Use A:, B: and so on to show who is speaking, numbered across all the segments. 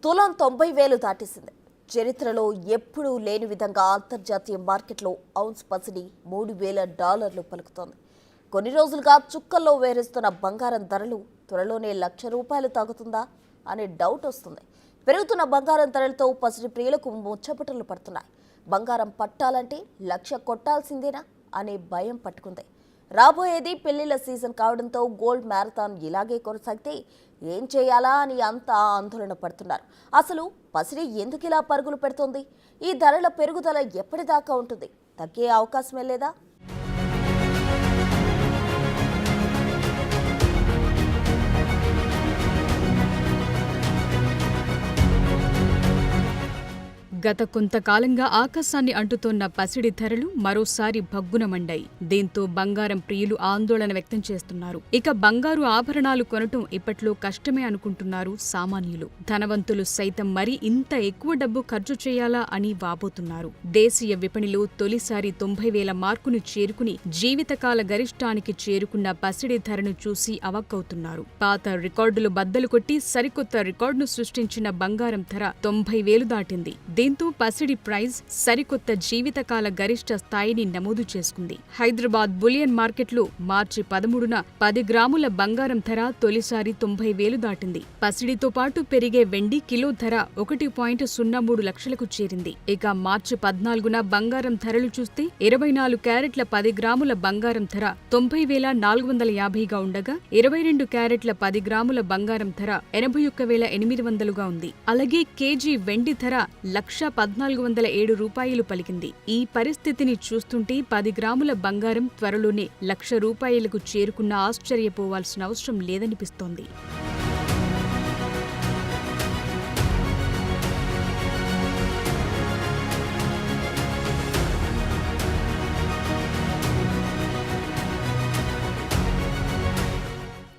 A: తులం 90,000 దాటేసింది. చరిత్రలో ఎప్పుడూ లేని విధంగా అంతర్జాతీయ మార్కెట్లో ఔన్స్ పసిడి $3,000 పలుకుతోంది. కొన్ని రోజులుగా చుక్కల్లో వేరేస్తున్న బంగారం ధరలు త్వరలోనే ₹1,00,000 తాగుతుందా అనే డౌట్ వస్తుంది. పెరుగుతున్న బంగారం ధరలతో పసిడి ప్రియులకు ముచ్చపటలు పడుతున్నాయి. బంగారం పట్టాలంటే 1,00,000 కొట్టాల్సిందేనా అనే భయం పట్టుకుంది. రాబోయేది పెళ్లిళ్ల సీజన్ కావడంతో గోల్డ్ మ్యారథాన్ ఇలాగే కొనసాగితే ఏం చేయాలా అని అంతా ఆందోళన పడుతున్నారు. అసలు పసిడి ఎందుకు ఇలా పరుగులు పెడుతోంది? ఈ ధరల పెరుగుదల ఎప్పటిదాకా ఉంటుంది? తగ్గే అవకాశమే లేదా?
B: గత కొంతకాలంగా ఆకాశాన్ని అంటుతోన్న పసిడి ధరలు మరోసారి భగ్గునమండాయి. దీంతో బంగారం ప్రియులు ఆందోళన వ్యక్తం చేస్తున్నారు. ఇక బంగారు ఆభరణాలు కొనటం ఇప్పట్లో కష్టమే అనుకుంటున్నారు సామాన్యులు. ధనవంతులు సైతం మరి ఇంత ఎక్కువ డబ్బు ఖర్చు చేయాలా అని వాపోతున్నారు. దేశీయ విపణిలో తొలిసారి 90,000 మార్కును చేరుకుని జీవితకాల గరిష్టానికి చేరుకున్న పసిడి ధరను చూసి అవక్కవుతున్నారు. పాత రికార్డులు బద్దలు కొట్టి సరికొత్త రికార్డును సృష్టించిన బంగారం ధర 90,000 దాటింది. దీంతో పసిడి ప్రైజ్ సరికొత్త జీవితకాల గరిష్ట స్థాయిని నమోదు చేసుకుంది. హైదరాబాద్ బులియన్ మార్కెట్లో మార్చి 13న 10 గ్రాముల బంగారం ధర తొలిసారి 90,000 దాటింది. పసిడితో పాటు పెరిగే వెండి కిలో ధర 1.03 లక్షలకు చేరింది. ఇక మార్చి 14న బంగారం ధరలు చూస్తే 24 క్యారెట్ల 10 గ్రాముల బంగారం ధర 90,450గా ఉండగా 22 క్యారెట్ల 10 గ్రాముల బంగారం ధర 81,800గా ఉంది. అలాగే కేజీ వెండి ధర ₹1,1407 పలికింది. ఈ పరిస్థితిని చూస్తుంటే 10 గ్రాముల బంగారం త్వరలోనే ₹1,00,000కు చేరుకున్న ఆశ్చర్యపోవాల్సిన అవసరం లేదనిపిస్తోంది.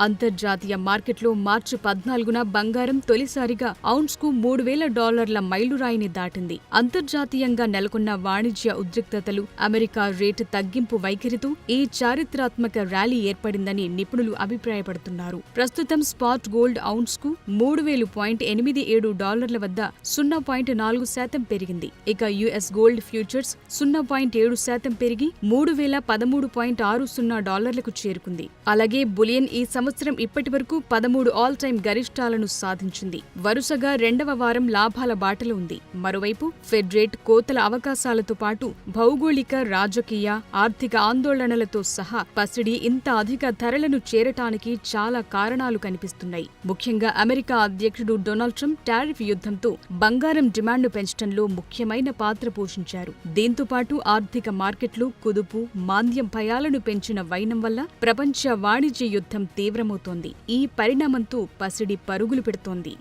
B: అంతర్జాతీయ మార్కెట్లో మార్చి 14న బంగారం తొలిసారిగా ఔన్స్కు $3,000 మైలురాయిని దాటింది. అంతర్జాతీయంగా నెలకొన్న వాణిజ్య ఉద్రిక్తతలు, అమెరికా రేటు తగ్గింపు వైఖరితో ఈ చారిత్రాత్మక ర్యాలీ ఏర్పడిందని నిపుణులు అభిప్రాయపడుతున్నారు. ప్రస్తుతం స్పాట్ గోల్డ్ ఔన్స్కు $3,087 వద్ద 0.4% పెరిగింది. ఇక యుఎస్ గోల్డ్ ఫ్యూచర్స్ 0.7% పెరిగి $3,013.60కు చేరుకుంది. అలాగే బులియన్ ఈ సంవత్సరం ఇప్పటివరకు 13 ఆల్ టైమ్ గరిష్టాలను సాధించింది. వరుసగా 2వ వారం లాభాల బాటలో ఉంది. మరోవైపు ఫెడ్ రేట్ కోతల అవకాశాలతో పాటు భౌగోళిక, రాజకీయ, ఆర్థిక ఆందోళనలతో సహా పసిడి ఇంత అధిక ధరలను చేరటానికి చాలా కారణాలు కనిపిస్తున్నాయి. ముఖ్యంగా అమెరికా అధ్యక్షుడు డొనాల్డ్ ట్రంప్ టారిఫ్ యుద్ధంతో బంగారం డిమాండ్ను పెంచడంలో ముఖ్యమైన పాత్ర పోషించారు. దీంతో పాటు ఆర్థిక మార్కెట్లు కుదుపు, మాంద్యం భయాలను పెంచిన వైనం వల్ల ప్రపంచ వాణిజ్య యుద్ధం తీవ్రమవుతోంది. ఈ పరిణామంతో పసిడి పరుగులు పెడుతోంది.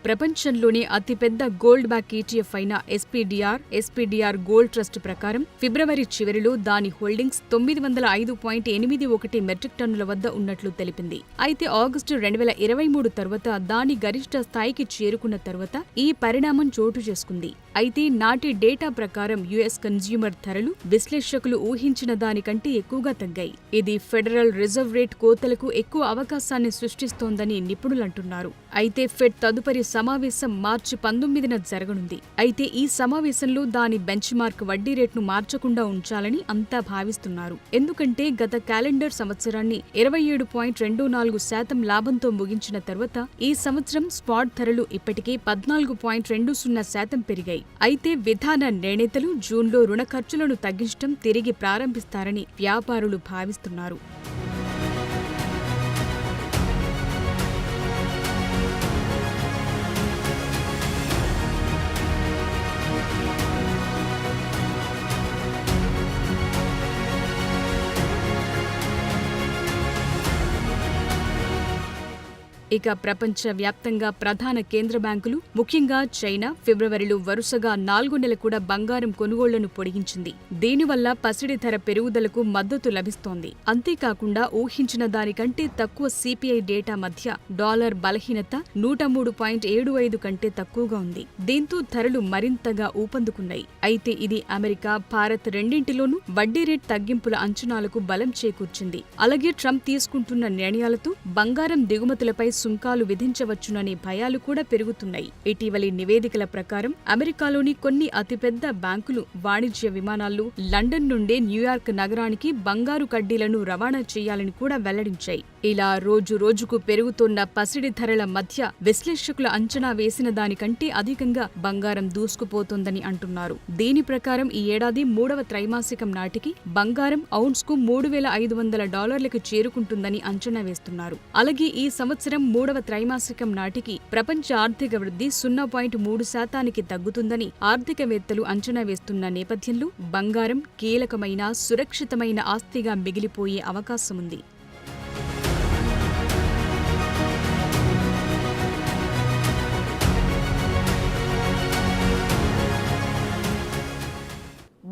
B: ప్రపంచంలోనే అతిపెద్ద గోల్డ్ బ్యాక్ ఈటీఎఫ్ అయిన ఎస్పీడీఆర్ గోల్డ్ ట్రస్ట్ ప్రకారం ఫిబ్రవరి చివరిలో దాని హోల్డింగ్స్ 905.81 మెట్రిక్ టన్నుల వద్ద ఉన్నట్లు తెలిపింది. అయితే ఆగస్టు 2023 తర్వాత దాని గరిష్ట స్థాయికి చేరుకున్న తర్వాత ఈ పరిణామం చోటు చేసుకుంది. అయితే నాటి డేటా ప్రకారం యుఎస్ కన్స్యూమర్ ధరలు విశ్లేషకులు ఊహించిన దానికంటే ఎక్కువగా తగ్గాయి. ఇది ఫెడరల్ రిజర్వ్ రేట్ కోతలకు ఎక్కువ అవకాశాన్ని సృష్టిస్తోందని నిపుణులంటున్నారు. అయితే ఫెడ్ తదుపరి సమావేశం మార్చి 19న జరగనుంది. అయితే ఈ సమావేశంలో దాని బెంచ్ మార్క్ వడ్డీ రేట్ను మార్చకుండా ఉంచాలని అంతా భావిస్తున్నారు. ఎందుకంటే గత క్యాలెండర్ సంవత్సరాన్ని 27.24% లాభంతో ముగించిన తర్వాత ఈ సంవత్సరం స్పాట్ ధరలు ఇప్పటికే 14.20% పెరిగాయి. అయితే విధాన నిర్ణేతలు జూన్లో రుణ ఖర్చులను తగ్గించడం తిరిగి ప్రారంభిస్తారని వ్యాపారులు భావిస్తున్నారు. ఇక ప్రపంచ వ్యాప్తంగా ప్రధాన కేంద్ర బ్యాంకులు ముఖ్యంగా చైనా ఫిబ్రవరిలో వరుసగా 4 నెలలు కూడా బంగారం కొనుగోళ్లను పొడిగించింది. దీనివల్ల పసిడి ధర పెరుగుదలకు మద్దతు లభిస్తోంది. అంతేకాకుండా ఊహించిన దానికంటే తక్కువ సిపిఐ డేటా మధ్య డాలర్ బలహీనత 103.75 కంటే తక్కువగా ఉంది. దీంతో ధరలు మరింతగా ఊపందుకున్నాయి. అయితే ఇది అమెరికా, భారత్ రెండింటిలోనూ వడ్డీ రేట్ తగ్గింపుల అంచనాలకు బలం చేకూర్చింది. అలాగే ట్రంప్ తీసుకుంటున్న నిర్ణయాలతో బంగారం దిగుమతులపై సుంకాలు విధించవచ్చుననే భయాలు కూడా పెరుగుతున్నాయి. ఇటీవలి నివేదికల ప్రకారం అమెరికాలోని కొన్ని అతిపెద్ద బ్యాంకులు వాణిజ్య విమానాల్లో లండన్ నుండే న్యూయార్క్ నగరానికి బంగారు కడ్డీలను రవాణా చేయాలని కూడా వెల్లడించాయి. ఇలా రోజు రోజుకు పెరుగుతున్న పసిడి ధరల మధ్య విశ్లేషకుల అంచనా వేసిన దానికంటే అధికంగా బంగారం దూసుకుపోతోందని అంటున్నారు. దీని ప్రకారం ఈ ఏడాది 3వ త్రైమాసికం నాటికి బంగారం ఔన్స్కు $3,500లకు చేరుకుంటుందని అంచనా వేస్తున్నారు. అలాగే ఈ సంవత్సరం 3వ త్రైమాసికం నాటికి ప్రపంచ ఆర్థిక వృద్ధి 0.3% తగ్గుతుందని ఆర్థికవేత్తలు అంచనా వేస్తున్న నేపథ్యంలో బంగారం కీలకమైన సురక్షితమైన ఆస్తిగా మిగిలిపోయే అవకాశముంది.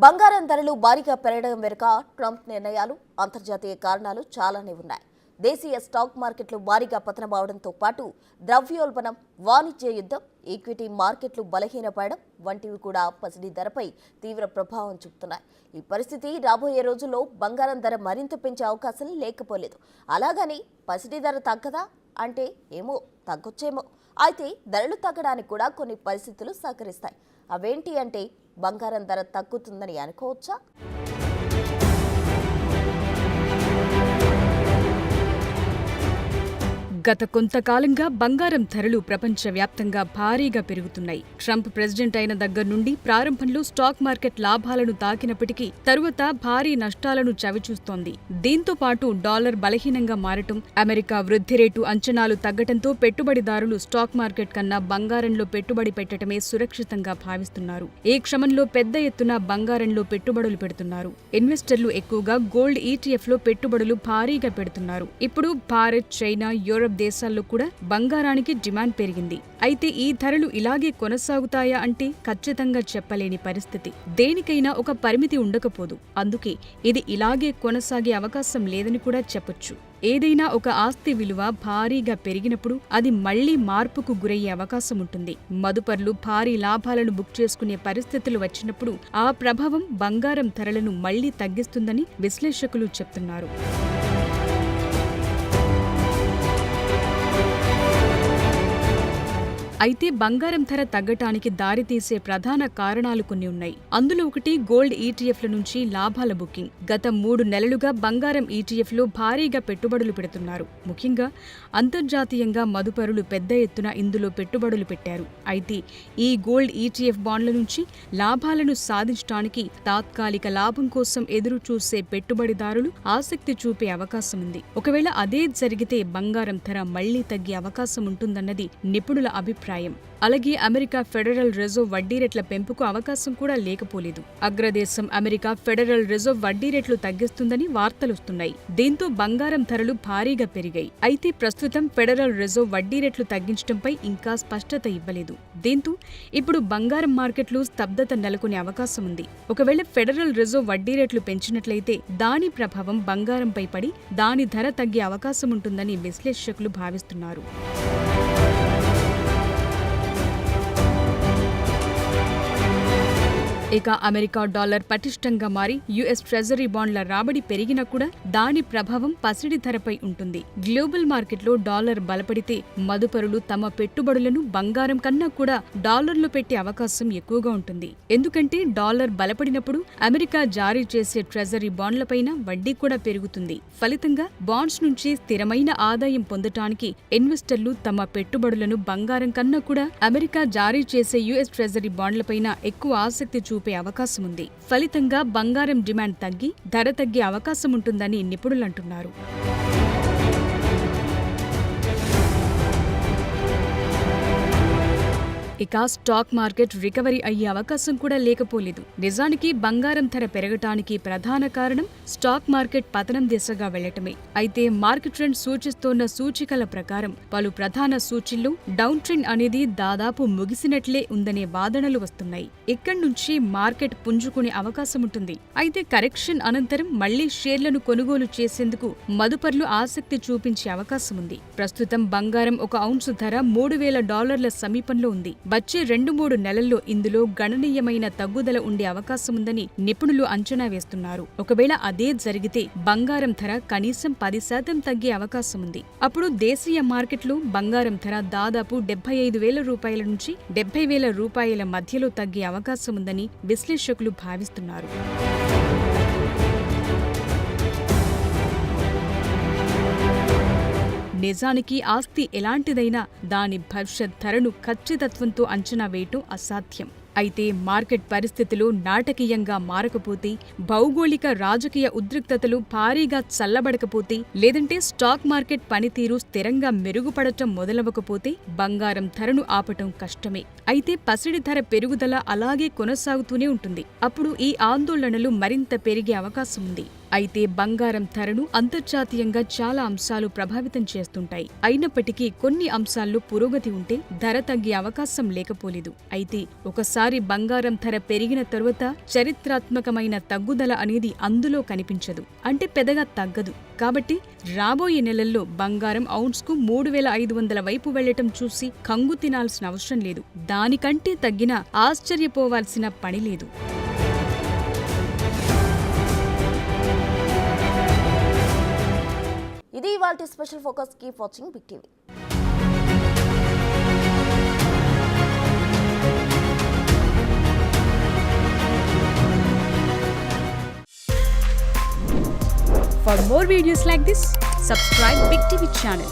A: బంగారం ధరలు భారీగా పెరగడం వెనుక ట్రంప్ నిర్ణయాలు, అంతర్జాతీయ కారణాలు చాలానే ఉన్నాయి. దేశీయ స్టాక్ మార్కెట్లు భారీగా పతనమవడంతో పాటు ద్రవ్యోల్బణం, వాణిజ్య యుద్ధం, ఈక్విటీ మార్కెట్లు బలహీనపడడం వంటివి కూడా పసిడి ధరపై తీవ్ర ప్రభావం చూపుతున్నాయి. ఈ పరిస్థితి రాబోయే రోజుల్లో బంగారం ధర మరింత పెంచే అవకాశం లేకపోలేదు. అలాగని పసిడి ధర తగ్గదా అంటే ఏమో, తగ్గొచ్చేమో. అయితే ధరలు తగ్గడానికి కూడా కొన్ని పరిస్థితులు సహకరిస్తాయి. అవేంటి అంటే బంగారం ధర తగ్గుతుందని అనుకోవచ్చా?
B: గత కొంతకాలంగా బంగారం ధరలు ప్రపంచవ్యాప్తంగా భారీగా పెరుగుతున్నాయి. ట్రంప్ ప్రెసిడెంట్ అయిన దగ్గర నుండి ప్రారంభంలో స్టాక్ మార్కెట్ లాభాలను తాకినప్పటికీ తరువాత భారీ నష్టాలను చవిచూస్తోంది. దీంతో పాటు డాలర్ బలహీనంగా మారటం, అమెరికా వృద్ధి రేటు అంచనాలు తగ్గటంతో పెట్టుబడిదారులు స్టాక్ మార్కెట్ కన్నా బంగారంలో పెట్టుబడి పెట్టడమే సురక్షితంగా భావిస్తున్నారు. ఈ క్రమంలో పెద్ద ఎత్తున బంగారంలో పెట్టుబడులు పెడుతున్నారు. ఇన్వెస్టర్లు ఎక్కువగా గోల్డ్ ఈటీఎఫ్లో పెట్టుబడులు భారీగా పెడుతున్నారు. ఇప్పుడు భారత్, చైనా, యూరప్ దేశాల్లో కూడా బంగారానికి డిమాండ్ పెరిగింది. అయితే ఈ ధరలు ఇలాగే కొనసాగుతాయా అంటే ఖచ్చితంగా చెప్పలేని పరిస్థితి. దేనికైనా ఒక పరిమితి ఉండకపోదు. అందుకే ఇది ఇలాగే కొనసాగే అవకాశం లేదని కూడా చెప్పొచ్చు. ఏదైనా ఒక ఆస్తి విలువ భారీగా పెరిగినప్పుడు అది మళ్లీ మార్పుకు గురయ్యే అవకాశం ఉంటుంది. మదుపర్లు భారీ లాభాలను బుక్ చేసుకునే పరిస్థితులు వచ్చినప్పుడు ఆ ప్రభావం బంగారం ధరలను మళ్లీ తగ్గిస్తుందని విశ్లేషకులు చెప్తున్నారు. అయితే బంగారం ధర తగ్గటానికి దారితీసే ప్రధాన కారణాలు కొన్ని ఉన్నాయి. అందులో ఒకటి గోల్డ్ ఈటీఎఫ్ల నుంచి లాభాల బుకింగ్. గత 3 నెలలుగా బంగారం ఈటీఎఫ్లో భారీగా పెట్టుబడులు పెడుతున్నారు. ముఖ్యంగా అంతర్జాతీయంగా మదుపరులు పెద్ద ఎత్తున ఇందులో పెట్టుబడులు పెట్టారు. అయితే ఈ గోల్డ్ ఈటీఎఫ్ బాండ్ల నుంచి లాభాలను సాధించడానికి తాత్కాలిక లాభం కోసం ఎదురు చూసే పెట్టుబడిదారులు ఆసక్తి చూపే అవకాశం ఉంది. ఒకవేళ అదే జరిగితే బంగారం ధర మళ్లీ తగ్గే అవకాశం ఉంటుందన్నది నిపుణుల అభిప్రాయం. అలాగే అమెరికా ఫెడరల్ రిజర్వ్ వడ్డీ రేట్ల పెంపుకు అవకాశం కూడా లేకపోలేదు. అగ్రదేశం అమెరికా ఫెడరల్ రిజర్వ్ వడ్డీ రేట్లు తగ్గిస్తుందని వార్తలొస్తున్నాయి. దీంతో బంగారం ధరలు భారీగా పెరిగాయి. అయితే ప్రస్తుతం ఫెడరల్ రిజర్వ్ వడ్డీ రేట్లు తగ్గించడంపై ఇంకా స్పష్టత ఇవ్వలేదు. దీంతో ఇప్పుడు బంగారం మార్కెట్లు స్తబ్దత నెలకొనే అవకాశం ఉంది. ఒకవేళ ఫెడరల్ రిజర్వ్ వడ్డీ రేట్లు పెంచినట్లయితే దాని ప్రభావం బంగారంపై పడి దాని ధర తగ్గే అవకాశం ఉంటుందని విశ్లేషకులు భావిస్తున్నారు. ఇక అమెరికా డాలర్ పటిష్టంగా మారి యుఎస్ ట్రెజరీ బాండ్ల రాబడి పెరిగినా కూడా దాని ప్రభావం పసిడి ధరపై ఉంటుంది. గ్లోబల్ మార్కెట్లో డాలర్ బలపడితే మదుపరులు తమ పెట్టుబడులను బంగారం కన్నా కూడా డాలర్లు పెట్టే అవకాశం ఎక్కువగా ఉంటుంది. ఎందుకంటే డాలర్ బలపడినప్పుడు అమెరికా జారీ చేసే ట్రెజరీ బాండ్లపైన వడ్డీ కూడా పెరుగుతుంది. ఫలితంగా బాండ్స్ నుంచి స్థిరమైన ఆదాయం పొందటానికి ఇన్వెస్టర్లు తమ పెట్టుబడులను బంగారం కన్నా కూడా అమెరికా జారీ చేసే యుఎస్ ట్రెజరీ బాండ్లపైన ఎక్కువ ఆసక్తి చూపే అవకాశం ఉంది. ఫలితంగా బంగారం డిమాండ్ తగ్గి ధర తగ్గే అవకాశం ఉంటుందని నిపుణులంటున్నారు. ఇక స్టాక్ మార్కెట్ రికవరీ అయ్యే అవకాశం కూడా లేకపోలేదు. నిజానికి బంగారం ధర పెరగటానికి ప్రధాన కారణం స్టాక్ మార్కెట్ పతనం దిశగా వెళ్లటమే. అయితే మార్కెట్ ట్రెండ్ సూచిస్తోన్న సూచికల ప్రకారం పలు ప్రధాన సూచీల్లో డౌన్ ట్రెండ్ అనేది దాదాపు ముగిసినట్లే ఉందనే వాదనలు వస్తున్నాయి. ఇక్కడి నుంచి మార్కెట్ పుంజుకునే అవకాశం ఉంటుంది. అయితే కరెక్షన్ అనంతరం మళ్లీ షేర్లను కొనుగోలు చేసేందుకు మదుపర్లు ఆసక్తి చూపించే అవకాశం ఉంది. ప్రస్తుతం బంగారం ఒక ఔన్సు ధర $3,000 సమీపంలో ఉంది. వచ్చే 2-3 నెలల్లో ఇందులో గణనీయమైన తగ్గుదల ఉండే అవకాశముందని నిపుణులు అంచనా వేస్తున్నారు. ఒకవేళ అదే జరిగితే బంగారం ధర కనీసం 10% తగ్గే అవకాశముంది. అప్పుడు దేశీయ మార్కెట్లో బంగారం ధర దాదాపు $75,000 నుంచి $70,000 మధ్యలో తగ్గే అవకాశముందని విశ్లేషకులు భావిస్తున్నారు. నిజానికి ఆస్తి ఎలాంటిదైనా దాని భవిష్యత్ ధరను ఖచ్చితత్వంతో అంచనా వేయటం అసాధ్యం. అయితే మార్కెట్ పరిస్థితులు నాటకీయంగా మారకపోతే, భౌగోళిక రాజకీయ ఉద్రిక్తతలు భారీగా చల్లబడకపోతే, లేదంటే స్టాక్ మార్కెట్ పనితీరు స్థిరంగా మెరుగుపడటం మొదలవకపోతే బంగారం ధరను ఆపటం కష్టమే. అయితే పసిడి ధర పెరుగుదల అలాగే కొనసాగుతూనే ఉంటుంది. అప్పుడు ఈ ఆందోళనలు మరింత పెరిగే అవకాశం ఉంది. అయితే బంగారం ధరను అంతర్జాతీయంగా చాలా అంశాలు ప్రభావితం చేస్తుంటాయి. అయినప్పటికీ కొన్ని అంశాల్లో పురోగతి ఉంటే ధర తగ్గే అవకాశం లేకపోలేదు. అయితే ఒకసారి బంగారం ధర పెరిగిన తరువాత చరిత్రాత్మకమైన తగ్గుదల అనేది అందులో కనిపించదు. అంటే పెద్దగా తగ్గదు. కాబట్టి రాబోయే నెలల్లో బంగారం ఔన్స్కు 3,500 వైపు వెళ్లటం చూసి కంగు తినాల్సిన అవసరం లేదు. దానికంటే తగ్గినా ఆశ్చర్యపోవాల్సిన పని లేదు.
A: ఇది ఇవాల్టి special focus. Keep watching big TV.
B: For more videos like this, subscribe Big TV channel.